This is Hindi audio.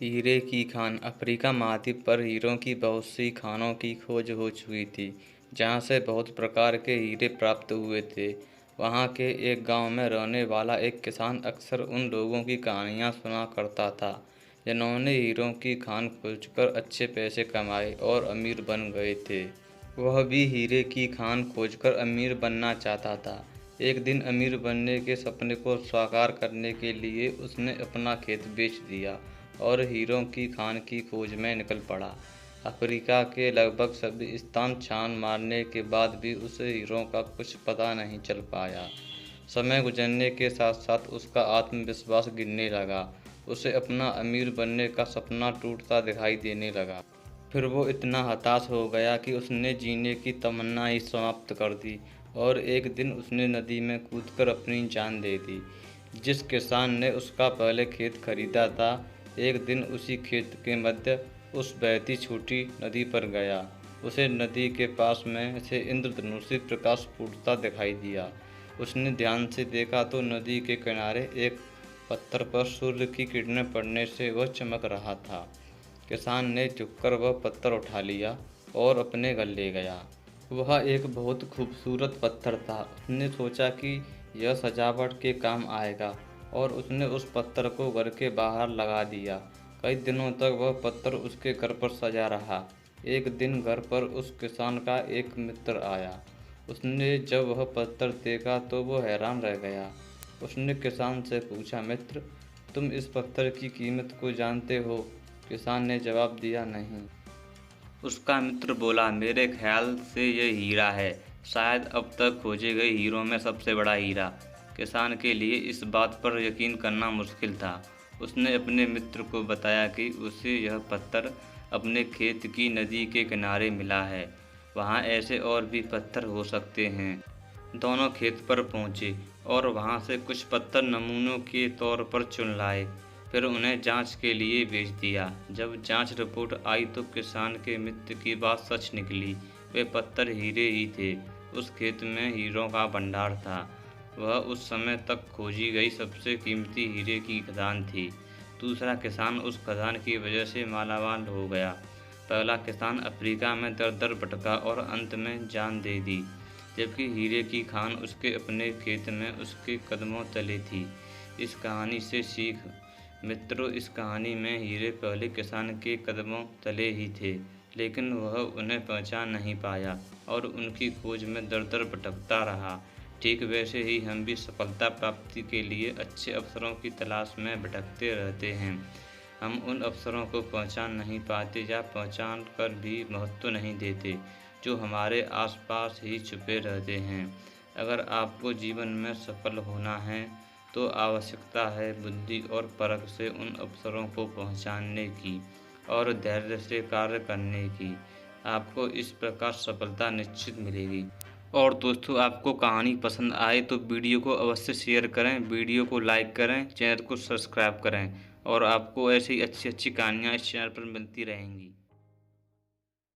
हीरे की खान। अफ्रीका महाद्वीप पर हीरों की बहुत सी खानों की खोज हो चुकी थी, जहाँ से बहुत प्रकार के हीरे प्राप्त हुए थे। वहाँ के एक गांव में रहने वाला एक किसान अक्सर उन लोगों की कहानियाँ सुना करता था, जिन्होंने हीरों की खान खोजकर अच्छे पैसे कमाए और अमीर बन गए थे। वह भी हीरे की खान खोजकर अमीर बनना चाहता था। एक दिन अमीर बनने के सपने को साकार करने के लिए उसने अपना खेत बेच दिया और हीरों की खान की खोज में निकल पड़ा। अफ्रीका के लगभग सभी स्थान छान मारने के बाद भी उसे हीरों का कुछ पता नहीं चल पाया। समय गुजरने के साथ साथ उसका आत्मविश्वास गिरने लगा। उसे अपना अमीर बनने का सपना टूटता दिखाई देने लगा। फिर वो इतना हताश हो गया कि उसने जीने की तमन्ना ही समाप्त कर दी और एक दिन उसने नदी में कूदकर अपनी जान दे दी। जिस किसान ने उसका पहले खेत खरीदा था, एक दिन उसी खेत के मध्य उस बहती छोटी नदी पर गया। उसे नदी के पास में से इंद्रधनुषी प्रकाश फूटता दिखाई दिया। उसने ध्यान से देखा तो नदी के किनारे एक पत्थर पर सूर्य की किरणें पड़ने से वह चमक रहा था। किसान ने झुककर वह पत्थर उठा लिया और अपने घर ले गया। वह एक बहुत खूबसूरत पत्थर था। उसने सोचा कि यह सजावट के काम आएगा और उसने उस पत्थर को घर के बाहर लगा दिया। कई दिनों तक वह पत्थर उसके घर पर सजा रहा। एक दिन घर पर उस किसान का एक मित्र आया। उसने जब वह पत्थर देखा तो वो हैरान रह गया। उसने किसान से पूछा, मित्र, तुम इस पत्थर की कीमत को जानते हो? किसान ने जवाब दिया, नहीं। उसका मित्र बोला, मेरे ख्याल से यह हीरा है, शायद अब तक खोजे गए हीरों में सबसे बड़ा हीरा। किसान के लिए इस बात पर यकीन करना मुश्किल था। उसने अपने मित्र को बताया कि उसे यह पत्थर अपने खेत की नदी के किनारे मिला है। वहाँ ऐसे और भी पत्थर हो सकते हैं। दोनों खेत पर पहुँचे और वहाँ से कुछ पत्थर नमूनों के तौर पर चुन लाए। फिर उन्हें जांच के लिए भेज दिया। जब जांच रिपोर्ट आई तो किसान के मित्र की बात सच निकली। वे पत्थर हीरे ही थे। उस खेत में हीरों का भंडार था। वह उस समय तक खोजी गई सबसे कीमती हीरे की खदान थी। दूसरा किसान उस खदान की वजह से मालामाल हो गया। पहला किसान अफ्रीका में दर दर भटका और अंत में जान दे दी, जबकि हीरे की खान उसके अपने खेत में उसके कदमों तले थी। इस कहानी से सीख, मित्रों, इस कहानी में हीरे पहले किसान के कदमों तले ही थे, लेकिन वह उन्हें पहचान नहीं पाया और उनकी खोज में दर दर भटकता रहा। ठीक वैसे ही हम भी सफलता प्राप्ति के लिए अच्छे अवसरों की तलाश में भटकते रहते हैं। हम उन अवसरों को पहचान नहीं पाते या पहचान कर भी महत्व नहीं देते, जो हमारे आसपास ही छुपे रहते हैं। अगर आपको जीवन में सफल होना है तो आवश्यकता है बुद्धि और परख से उन अवसरों को पहचानने की और धैर्य से कार्य करने की। आपको इस प्रकार सफलता निश्चित मिलेगी। और दोस्तों, आपको कहानी पसंद आए तो वीडियो को अवश्य शेयर करें, वीडियो को लाइक करें, चैनल को सब्सक्राइब करें और आपको ऐसी अच्छी अच्छी कहानियाँ इस चैनल पर मिलती रहेंगी।